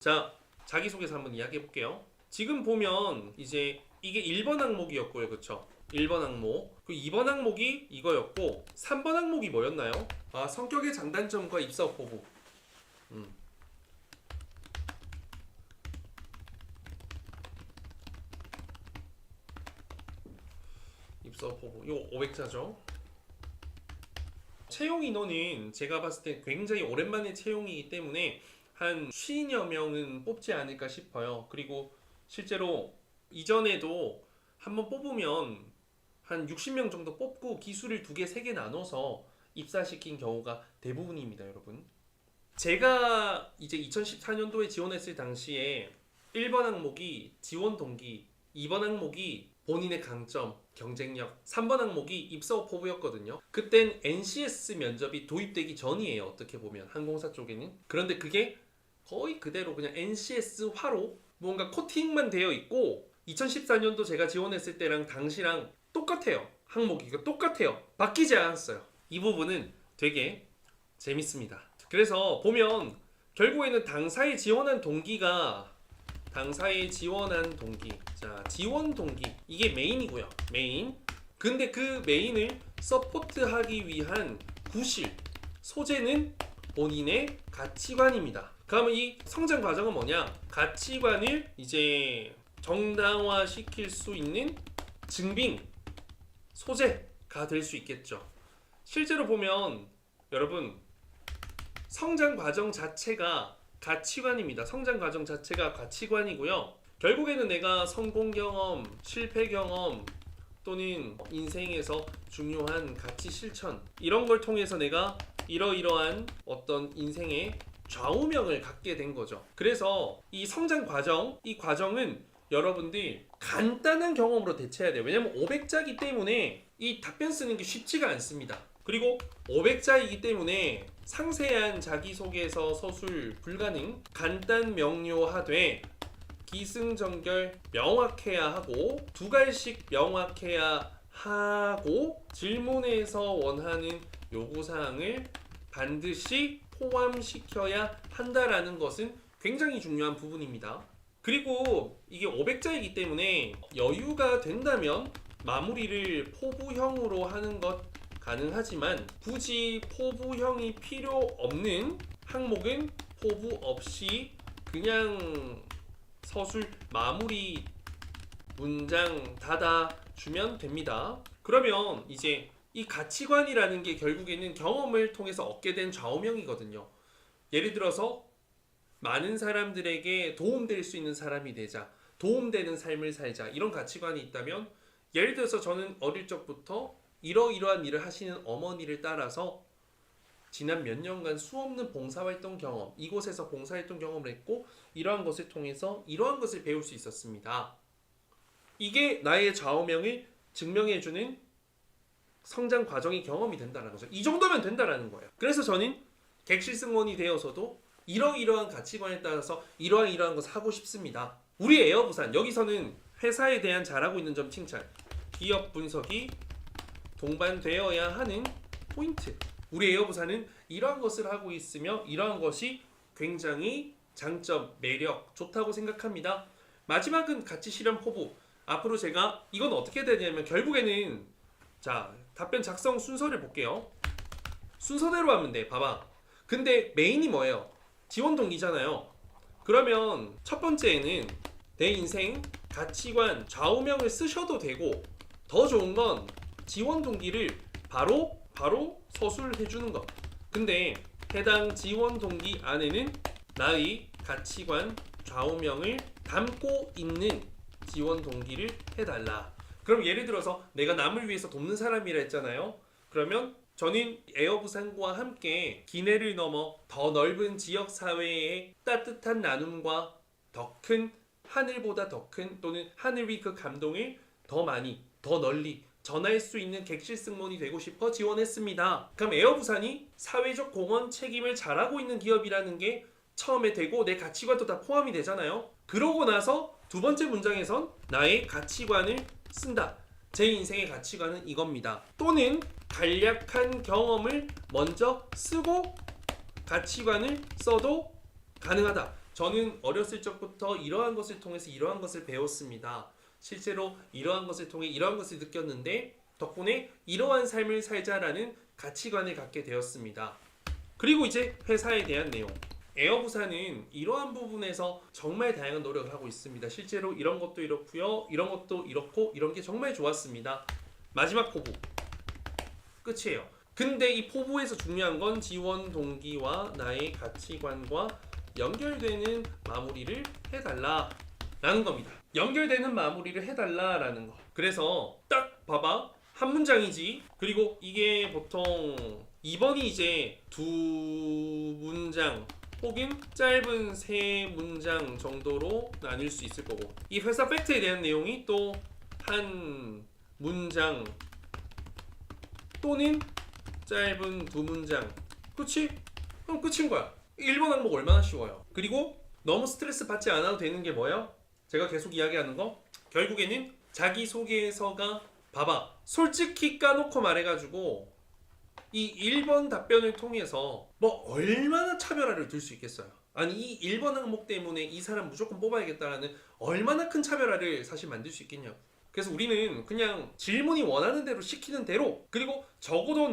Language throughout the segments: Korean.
자, 자기소개서 한번 이야기해 볼게요. 지금 보면 이제 이게 1번 항목이었고요. 그쵸? 1번 항목. 그 2번 항목이 이거였고 3번 항목이 뭐였나요? 아, 성격의 장단점과 입사업 포부. 입사업 포부. 이거 500자죠. 채용 인원은 제가 봤을 때 굉장히 오랜만에 채용이기 때문에 한 50여 명은 뽑지 않을까 싶어요. 그리고 실제로 이전에도 한번 뽑으면 한 60명 정도 뽑고 기술을 2개, 3개 나눠서 입사시킨 경우가 대부분입니다, 여러분. 제가 이제 2014년도에 지원했을 당시에 1번 항목이 지원 동기, 2번 항목이 본인의 강점, 경쟁력, 3번 항목이 입사업 포부였거든요. 그땐 NCS 면접이 도입되기 전이에요. 어떻게 보면 항공사 쪽에는. 그런데 그게 거의 그대로 그냥 NCS화로 뭔가 코팅만 되어 있고 2014년도 제가 지원했을 때랑 당시랑 똑같아요. 항목이 이거 똑같아요. 바뀌지 않았어요. 이 부분은 되게 재밌습니다. 그래서 보면 결국에는 당사에 지원한 동기가 자, 지원 동기 이게 메인이고요. 메인. 근데 그 메인을 서포트하기 위한 구실 소재는 본인의 가치관입니다. 그러면 이 성장 과정은 뭐냐? 가치관을 이제 정당화시킬 수 있는 증빙 소재가 될 수 있겠죠. 실제로 보면 여러분 성장 과정 자체가 가치관입니다. 성장 과정 자체가 가치관이고요. 결국에는 내가 성공 경험, 실패 경험 또는 인생에서 중요한 가치 실천 이런 걸 통해서 내가 이러이러한 어떤 인생의 좌우명을 갖게 된 거죠. 그래서 이 성장 과정, 이 과정은 여러분들 간단한 경험으로 대체해야 돼요. 왜냐면 500자이기 때문에 이 답변 쓰는 게 쉽지가 않습니다. 그리고 500자이기 때문에 상세한 자기소개서 서술 불가능, 간단 명료하되 기승전결 명확해야 하고 두갈식 명확해야 하고 질문에서 원하는 요구사항을 반드시 포함시켜야 한다라는 것은 굉장히 중요한 부분입니다. 그리고 이게 500자이기 때문에 여유가 된다면 마무리를 포부형으로 하는 것 가능하지만 굳이 포부형이 필요 없는 항목은 포부 없이 그냥 서술 마무리 문장 닫아 주면 됩니다. 그러면 이제 이 가치관이라는 게 결국에는 경험을 통해서 얻게 된 좌우명이거든요. 예를 들어서 많은 사람들에게 도움될 수 있는 사람이 되자, 도움되는 삶을 살자 이런 가치관이 있다면 예를 들어서 저는 어릴 적부터 이러이러한 일을 하시는 어머니를 따라서 지난 몇 년간 수없는 봉사활동 경험, 이곳에서 봉사활동 경험을 했고 이러한 것을 통해서 이러한 것을 배울 수 있었습니다. 이게 나의 좌우명을 증명해주는 성장 과정의 경험이 된다는 거죠. 이 정도면 된다는 거예요. 그래서 저는 객실 승무원이 되어서도 이러이러한 가치관에 따라서 이러한 것을 하고 싶습니다. 우리 에어부산 여기서는 회사에 대한 잘하고 있는 점 칭찬, 기업 분석이 동반되어야 하는 포인트. 우리 에어부산은 이러한 것을 하고 있으며 이러한 것이 굉장히 장점, 매력 좋다고 생각합니다. 마지막은 가치 실현 포부. 앞으로 제가 이건 어떻게 되냐면 결국에는 자 답변 작성 순서를 볼게요. 순서대로 하면 돼. 봐봐. 근데 메인이 뭐예요? 지원 동기잖아요. 그러면 첫 번째에는 내 인생 가치관 좌우명을 쓰셔도 되고 더 좋은 건 지원 동기를 바로 서술해 주는 거. 근데 해당 지원 동기 안에는 나의 가치관 좌우명을 담고 있는 지원 동기를 해달라. 그럼 예를 들어서 내가 남을 위해서 돕는 사람이라 했잖아요. 그러면 저는 에어부산과 함께 기내를 넘어 더 넓은 지역사회의 따뜻한 나눔과 더 큰 하늘보다 더 큰 또는 하늘 위 그 감동을 더 많이 더 널리 전할 수 있는 객실 승무원이 되고 싶어 지원했습니다. 그럼 에어부산이 사회적 공헌 책임을 잘하고 있는 기업이라는 게 처음에 되고 내 가치관도 다 포함이 되잖아요. 그러고 나서 두 번째 문장에선 나의 가치관을 쓴다. 제 인생의 가치관은 이겁니다. 또는 간략한 경험을 먼저 쓰고 가치관을 써도 가능하다. 저는 어렸을 적부터 이러한 것을 통해서 이러한 것을 배웠습니다. 실제로 이러한 것을 통해 이러한 것을 느꼈는데 덕분에 이러한 삶을 살자라는 가치관을 갖게 되었습니다. 그리고 이제 회사에 대한 내용. 에어부산은 이러한 부분에서 정말 다양한 노력을 하고 있습니다. 실제로 이런 것도 이렇고요. 이런 것도 이렇고 이런 게 정말 좋았습니다. 마지막 포부. 끝이에요. 근데 이 포부에서 중요한 건 지원 동기와 나의 가치관과 연결되는 마무리를 해달라라는 겁니다. 연결되는 마무리를 해달라라는 거. 그래서 딱 봐봐. 한 문장이지. 그리고 이게 보통 2번이 이제 두 문장 혹은 짧은 세 문장 정도로 나뉠 수 있을 거고, 이 회사 팩트에 대한 내용이 또 한 문장 또는 짧은 두 문장. 그치? 그럼 끝인 거야. 1번 항목 얼마나 쉬워요. 그리고 너무 스트레스 받지 않아도 되는 게 뭐예요? 제가 계속 이야기하는 거, 결국에는 자기소개서가 봐봐, 솔직히 까놓고 말해가지고 이 1번 답변을 통해서 뭐 얼마나 차별화를 둘 수 있겠어요. 아니 이 1번 항목 때문에 이 사람 무조건 뽑아야겠다라는 얼마나 큰 차별화를 사실 만들 수 있겠냐고. 그래서 우리는 그냥 질문이 원하는 대로 시키는 대로, 그리고 적어도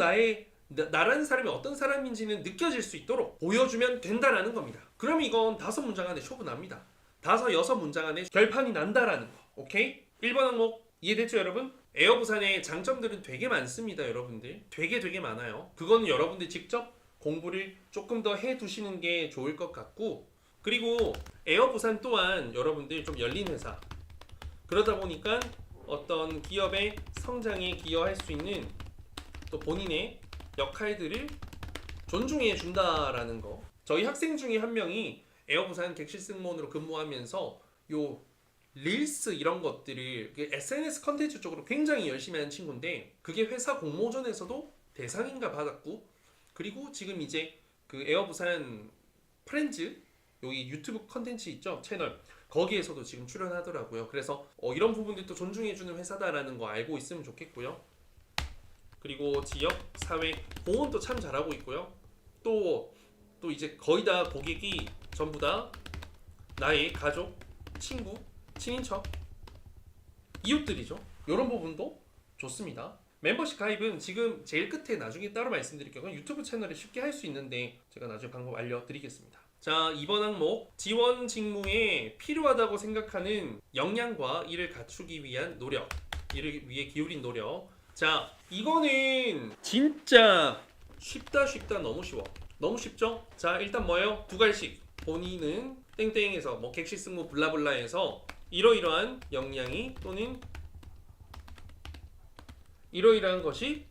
나라는 사람이 어떤 사람인지는 느껴질 수 있도록 보여주면 된다라는 겁니다. 그럼 이건 5문장 안에 쇼부납니다. 5, 6문장 안에 결판이 난다라는 거. 오케이? 1번 항목 이해됐죠 여러분? 에어부산의 장점들은 되게 많습니다 여러분들. 되게 많아요. 그건 여러분들 직접 공부를 조금 더 해두시는 게 좋을 것 같고, 그리고 에어부산 또한 여러분들 좀 열린 회사, 그러다 보니까 어떤 기업의 성장에 기여할 수 있는 또 본인의 역할들을 존중해 준다라는 거. 저희 학생 중에 한 명이 에어부산 객실 승무원으로 근무하면서 요 릴스 이런 것들을 SNS 컨텐츠 쪽으로 굉장히 열심히 하는 친구인데, 그게 회사 공모전에서도 대상인가 받았고, 그리고 지금 이제 그 에어부산 프렌즈 여기 유튜브 컨텐츠 있죠, 채널, 거기에서도 지금 출연하더라고요. 그래서 이런 부분들도 존중해주는 회사다라는 거 알고 있으면 좋겠고요. 그리고 지역, 사회, 공헌도 참 잘하고 있고요. 또 이제 거의 다 고객이 전부 다 나의 가족, 친구, 친인척, 이웃들이죠. 이런 부분도 좋습니다. 멤버십 가입은 지금 제일 끝에 나중에 따로 말씀드릴게요. 그건 유튜브 채널에 쉽게 할 수 있는데 제가 나중에 방법 알려드리겠습니다. 자, 2번 항목 지원 직무에 필요하다고 생각하는 역량과 이를 갖추기 위한 노력, 이를 위해 기울인 노력. 자, 이거는 진짜 쉽다 너무 쉬워. 너무 쉽죠? 자, 일단 뭐예요? 두 갈씩. 본인은 땡땡에서 뭐 객실 승무 블라블라에서 이러이러한 역량이 또는 이러이러한 것이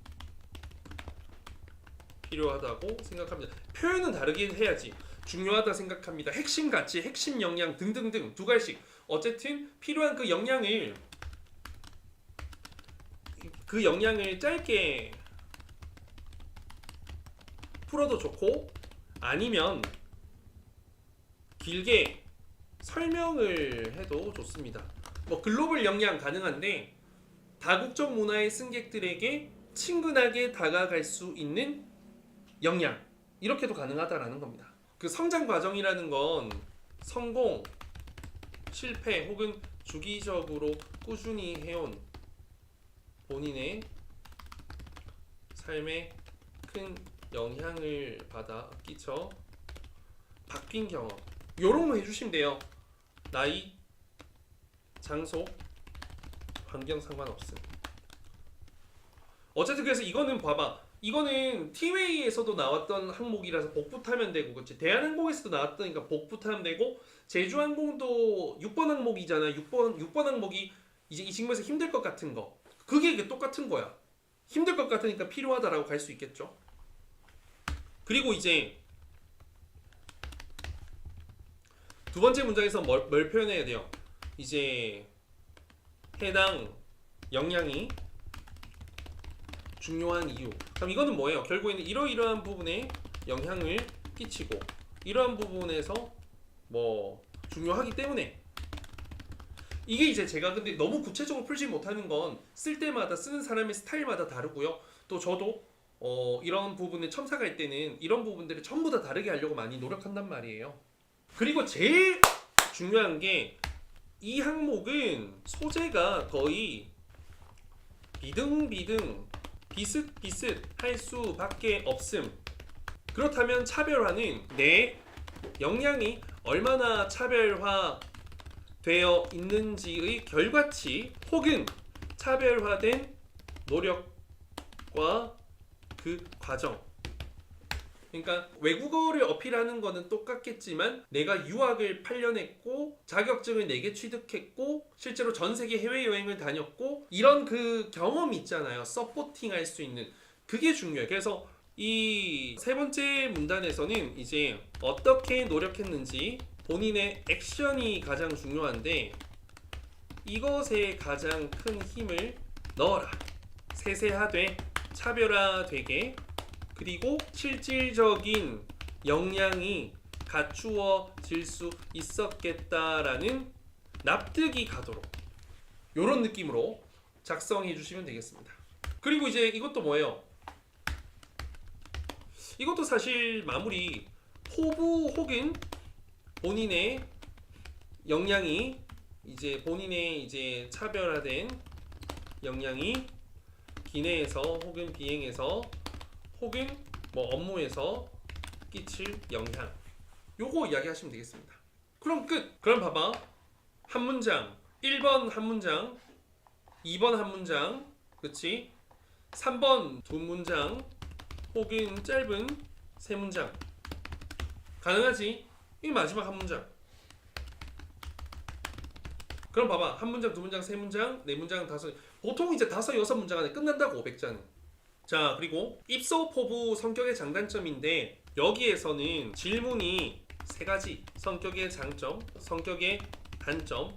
필요하다고 생각합니다. 표현은 다르게 해야지. 중요하다 생각합니다. 핵심 가치, 핵심 역량 등등등 두 갈씩. 어쨌든 필요한 그 역량을 짧게 풀어도 좋고, 아니면 길게 설명을 해도 좋습니다. 뭐 글로벌 역량 가능한데 다국적 문화의 승객들에게 친근하게 다가갈 수 있는 역량, 이렇게도 가능하다라는 겁니다. 그 성장 과정이라는 건 성공, 실패 혹은 주기적으로 꾸준히 해온 본인의 삶에 큰 영향을 받아 끼쳐 바뀐 경험, 요런 거 해주시면 돼요. 나이, 장소, 환경 상관없음. 어쨌든 그래서 이거는 봐봐, 이거는 티웨이에서도 나왔던 항목이라서 복부 타면 되고, 그치? 대한항공에서도 나왔다니까 복부 타면 되고, 제주항공도 6번 항목이잖아. 6번 항목이 이제 이 직무에서 힘들 것 같은 거, 그게 똑같은 거야. 힘들 것 같으니까 필요하다라고 갈 수 있겠죠. 그리고 이제 두 번째 문장에서 뭘 표현해야 돼요? 이제 해당 역량이 중요한 이유. 그럼 이거는 뭐예요? 결국에는 이러이러한 부분에 영향을 끼치고, 이러한 부분에서 뭐 중요하기 때문에. 이게 이제 제가 근데 너무 구체적으로 풀지 못하는 건 쓸 때마다 쓰는 사람의 스타일마다 다르고요. 또 저도 이런 부분에 첨삭할 때는 이런 부분들을 전부 다 다르게 하려고 많이 노력한단 말이에요. 그리고 제일 중요한 게 이 항목은 소재가 거의 비등비등 비슷비슷할 수밖에 없음. 그렇다면 차별화는 내 역량이 얼마나 차별화되어 있는지의 결과치 혹은 차별화된 노력과 그 과정. 그러니까 외국어를 어필하는 거는 똑같겠지만 내가 유학을 8년 했고 자격증을 4개 취득했고 실제로 전 세계 해외여행을 다녔고 이런 그 경험이 있잖아요. 서포팅할 수 있는 그게 중요해요. 그래서 이 세 번째 문단에서는 이제 어떻게 노력했는지 본인의 액션이 가장 중요한데 이것에 가장 큰 힘을 넣어라. 세세하되 차별화되게 그리고 실질적인 역량이 갖추어질 수 있었겠다라는 납득이 가도록 이런 느낌으로 작성해 주시면 되겠습니다. 그리고 이제 이것도 뭐예요? 이것도 사실 마무리 포부 혹은 본인의 역량이 이제 본인의 이제 차별화된 역량이 기내에서 혹은 비행에서 혹은 뭐 업무에서 끼칠 영향 요거 이야기하시면 되겠습니다. 그럼 끝. 그럼 봐봐. 한 문장 1번 한 문장 2번 한 문장 그치? 3번 두 문장 혹은 짧은 세 문장 가능하지? 이 마지막 한 문장. 그럼 봐봐. 한 문장, 두 문장, 세 문장, 네 문장, 다섯. 보통 이제 5, 6문장 안에 끝난다고 500자는. 자, 그리고 입서 포부 성격의 장단점인데 여기에서는 질문이 세 가지. 성격의 장점, 성격의 단점,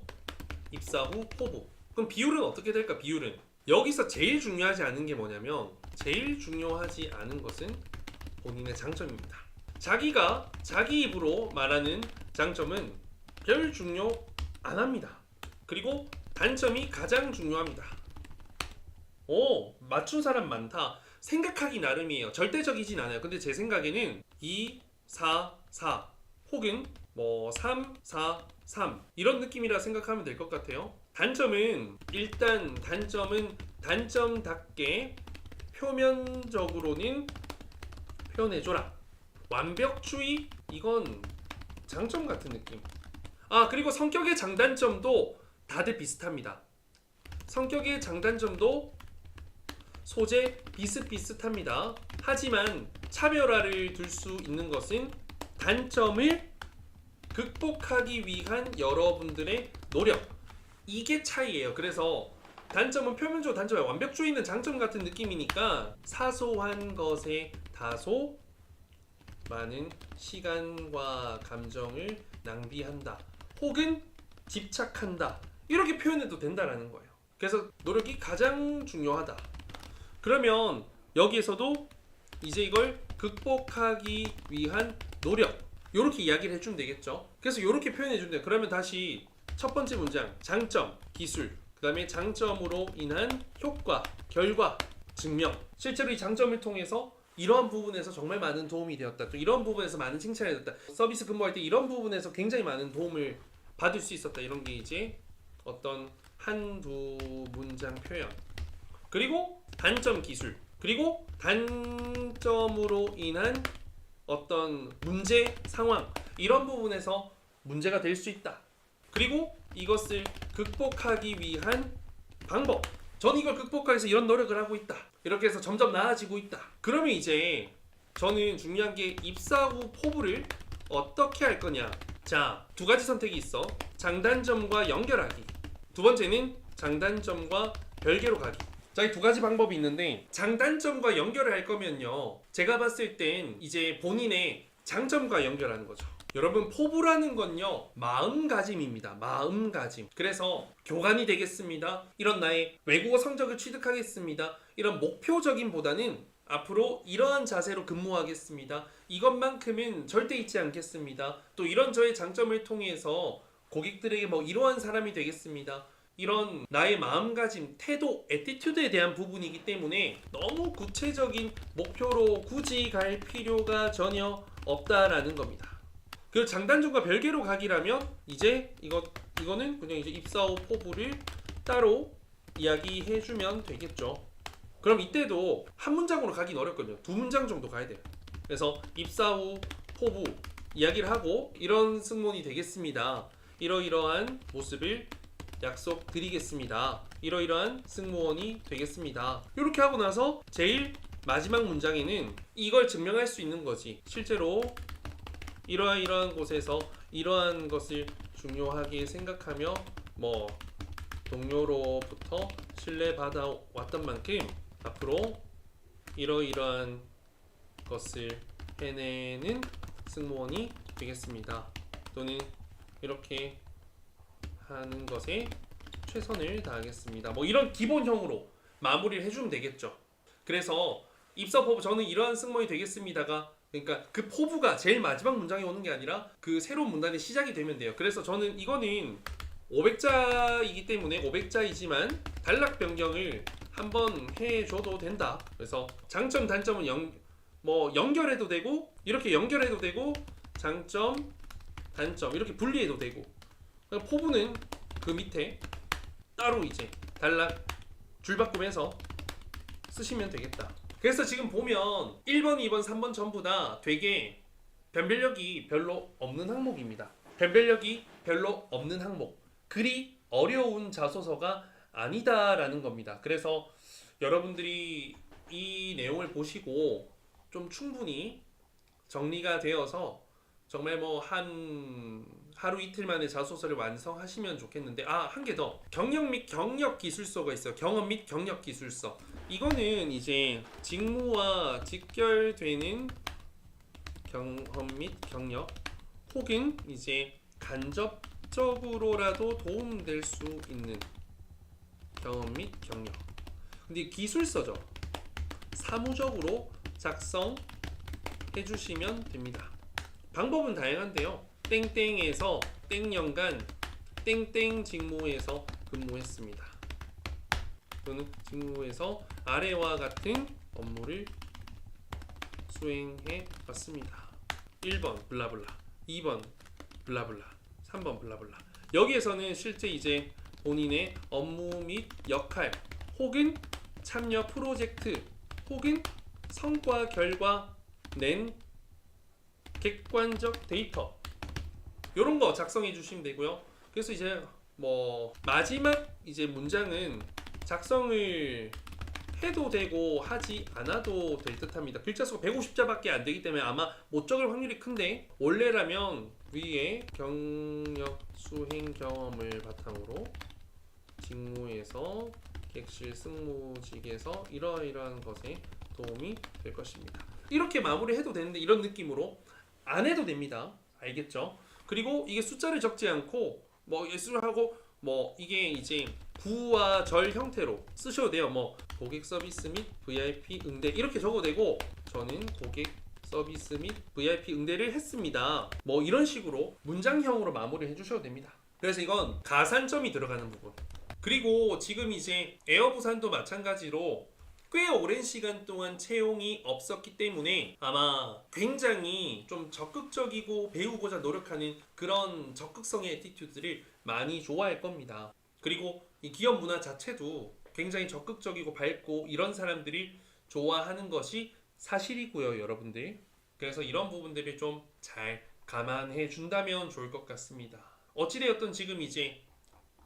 입사 후 포부. 그럼 비율은 어떻게 될까? 비율은 여기서 제일 중요하지 않은 게 뭐냐면 제일 중요하지 않은 것은 본인의 장점입니다. 자기가 자기 입으로 말하는 장점은 별 중요 안 합니다. 그리고 단점이 가장 중요합니다. 오, 맞춘 사람 많다. 생각하기 나름이에요. 절대적이진 않아요. 근데 제 생각에는 2, 4, 4 혹은 뭐 3, 4, 3 이런 느낌이라 생각하면 될 것 같아요. 단점은 일단 단점은 단점답게 표면적으로는 표현해줘라. 완벽주의 이건 장점 같은 느낌. 아 그리고 성격의 장단점도 다들 비슷합니다. 성격의 장단점도 소재 비슷비슷합니다. 하지만 차별화를 둘 수 있는 것은 단점을 극복하기 위한 여러분들의 노력 이게 차이예요. 그래서 단점은 표면적으로 단점이에요. 완벽주의는 장점 같은 느낌이니까 사소한 것에 다소 많은 시간과 감정을 낭비한다. 혹은 집착한다. 이렇게 표현해도 된다라는 거예요. 그래서 노력이 가장 중요하다. 그러면 여기에서도 이제 이걸 극복하기 위한 노력 이렇게 이야기를 해주면 되겠죠. 그래서 이렇게 표현해주면 돼요. 그러면 다시 첫 번째 문장 장점, 기술 그 다음에 장점으로 인한 효과, 결과, 증명 실제로 이 장점을 통해서 이러한 부분에서 정말 많은 도움이 되었다. 또 이런 부분에서 많은 칭찬이 됐다. 서비스 근무할 때 이런 부분에서 굉장히 많은 도움을 받을 수 있었다. 이런 게 이제 어떤 한두 문장 표현 그리고 단점 기술 그리고 단점으로 인한 어떤 문제 상황 이런 부분에서 문제가 될 수 있다. 그리고 이것을 극복하기 위한 방법 저는 이걸 극복하기 위해서 이런 노력을 하고 있다. 이렇게 해서 점점 나아지고 있다. 그러면 이제 저는 중요한 게 입사 후 포부를 어떻게 할 거냐. 자, 두 가지 선택이 있어. 장단점과 연결하기. 두 번째는 장단점과 별개로 가기. 자, 이 두 가지 방법이 있는데 장단점과 연결을 할 거면요. 제가 봤을 땐 이제 본인의 장점과 연결하는 거죠. 여러분 포부라는 건요. 마음가짐입니다. 마음가짐. 그래서 교관이 되겠습니다. 이런 나의 외국어 성적을 취득하겠습니다. 이런 목표적인 보다는 앞으로 이러한 자세로 근무하겠습니다. 이것만큼은 절대 잊지 않겠습니다. 또 이런 저의 장점을 통해서 고객들에게 뭐 이러한 사람이 되겠습니다. 이런 나의 마음가짐, 태도, 애티튜드에 대한 부분이기 때문에 너무 구체적인 목표로 굳이 갈 필요가 전혀 없다라는 겁니다. 그 장단점과 별개로 각이라면 이제 이거는 그냥 이제 입사 후 포부를 따로 이야기해주면 되겠죠. 그럼 이때도 한 문장으로 가긴 어렵거든요. 두 문장 정도 가야 돼요. 그래서 입사 후 포부 이야기를 하고 이런 승무원이 되겠습니다. 이러이러한 모습을 약속드리겠습니다. 이러이러한 승무원이 되겠습니다. 이렇게 하고 나서 제일 마지막 문장에는 이걸 증명할 수 있는 거지. 실제로 이러한 곳에서 이러한 것을 중요하게 생각하며 뭐 동료로부터 신뢰받아 왔던 만큼 앞으로 이러이러한 것을 해내는 승무원이 되겠습니다. 또는 이렇게 하는 것에 최선을 다하겠습니다. 뭐 이런 기본형으로 마무리를 해주면 되겠죠. 그래서 입사 포부 저는 이러한 승무원이 되겠습니다가 그러니까 그 포부가 제일 마지막 문장에 오는 게 아니라 그 새로운 문단의 시작이 되면 돼요. 그래서 저는 이거는 500자이기 때문에 500자이지만 단락 변경을 한번 해줘도 된다. 그래서 장점 단점은 연결해도 되고 이렇게 연결해도 되고 장점 단점 이렇게 분리해도 되고 포부는 그 밑에 따로 이제 단락 줄바꿈해서 쓰시면 되겠다. 그래서 지금 보면 1번, 2번, 3번 전부 다 되게 변별력이 별로 없는 항목입니다. 변별력이 별로 없는 항목. 그리 어려운 자소서가 아니다라는 겁니다. 그래서 여러분들이 이 내용을 보시고 좀 충분히 정리가 되어서 정말 뭐 한 하루 이틀 만에 자소서를 완성하시면 좋겠는데 한 개 더 경력 및 경력 기술서가 있어요. 경험 및 경력 기술서. 이거는 이제 직무와 직결되는 경험 및 경력 혹은 이제 간접적으로라도 도움될 수 있는 경험 및 경력. 근데 기술서죠. 사무적으로 작성해 주시면 됩니다. 방법은 다양한데요. 땡땡에서 땡년간 땡땡 직무에서 근무했습니다. 또는 직무에서 아래와 같은 업무를 수행해 왔습니다. 1번 블라블라, 2번 블라블라, 3번 블라블라. 여기에서는 실제 이제 본인의 업무 및 역할 혹은 참여 프로젝트 혹은 성과 결과 낸 객관적 데이터 이런 거 작성해 주시면 되고요. 그래서 이제 뭐 마지막 이제 문장은 작성을 해도 되고 하지 않아도 될 듯합니다. 글자 수가 150자밖에 안 되기 때문에 아마 못 적을 확률이 큰데 원래라면 위에 경력 수행 경험을 바탕으로 직무에서 객실 승무직에서 이러이러한 것에 도움이 될 것입니다. 이렇게 마무리해도 되는데 이런 느낌으로 안 해도 됩니다. 알겠죠? 그리고 이게 숫자를 적지 않고 뭐 예술하고 뭐 이게 이제 부와 절 형태로 쓰셔도 돼요. 뭐 고객 서비스 및 VIP 응대 이렇게 적어도 되고 저는 고객 서비스 및 VIP 응대를 했습니다. 뭐 이런 식으로 문장형으로 마무리해 주셔도 됩니다. 그래서 이건 가산점이 들어가는 부분. 그리고 지금 이제 에어부산도 마찬가지로 꽤 오랜 시간 동안 채용이 없었기 때문에 아마 굉장히 좀 적극적이고 배우고자 노력하는 그런 적극성의 애티튜드를 많이 좋아할 겁니다. 그리고 이 기업 문화 자체도 굉장히 적극적이고 밝고 이런 사람들이 좋아하는 것이 사실이고요, 여러분들. 그래서 이런 부분들을 좀 잘 감안해 준다면 좋을 것 같습니다. 어찌되었든 지금 이제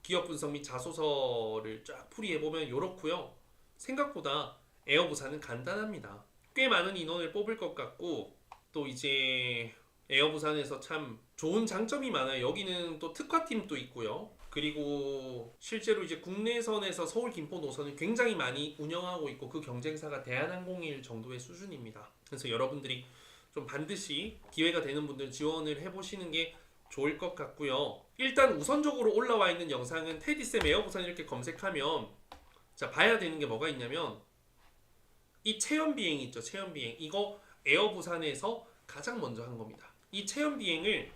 기업 분석 및 자소서를 쫙 풀이해보면 이렇고요. 생각보다 에어부산은 간단합니다. 꽤 많은 인원을 뽑을 것 같고 또 이제 에어부산에서 참 좋은 장점이 많아요. 여기는 또 특화팀도 있고요. 그리고 실제로 이제 국내선에서 서울 김포 노선을 굉장히 많이 운영하고 있고 그 경쟁사가 대한항공일 정도의 수준입니다. 그래서 여러분들이 좀 반드시 기회가 되는 분들 지원을 해보시는 게 좋을 것 같고요. 일단 우선적으로 올라와 있는 영상은 테디쌤 에어부산 이렇게 검색하면 자 봐야 되는 게 뭐가 있냐면 이 체험 비행 있죠. 체험 비행 이거 에어부산에서 가장 먼저 한 겁니다. 이 체험 비행을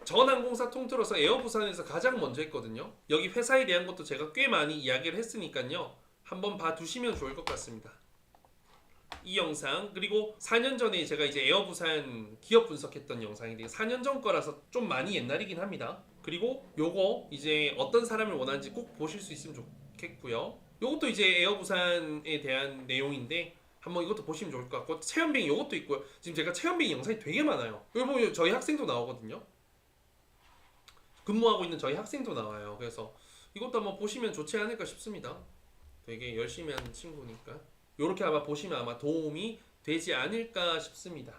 전 항공사 통틀어서 에어부산에서 가장 먼저 했거든요. 여기 회사에 대한 것도 제가 꽤 많이 이야기를 했으니까요. 한번 봐두시면 좋을 것 같습니다. 이 영상, 그리고 4년 전에 제가 이제 에어부산 기업 분석했던 영상인데 4년 전 거라서 좀 많이 옛날이긴 합니다. 그리고 요거 이제 어떤 사람을 원하는지 꼭 보실 수 있으면 좋겠고요. 요것도 이제 에어부산에 대한 내용인데 한번 이것도 보시면 좋을 것 같고, 체험뱅이 요것도 있고요. 지금 제가 체험뱅이 영상이 되게 많아요. 여기 보면 저희 학생도 나오거든요. 근무하고 있는 저희 학생도 나와요. 그래서 이것도 한번 보시면 좋지 않을까 싶습니다. 되게 열심히 하는 친구니까. 요렇게 아마 보시면 아마 도움이 되지 않을까 싶습니다.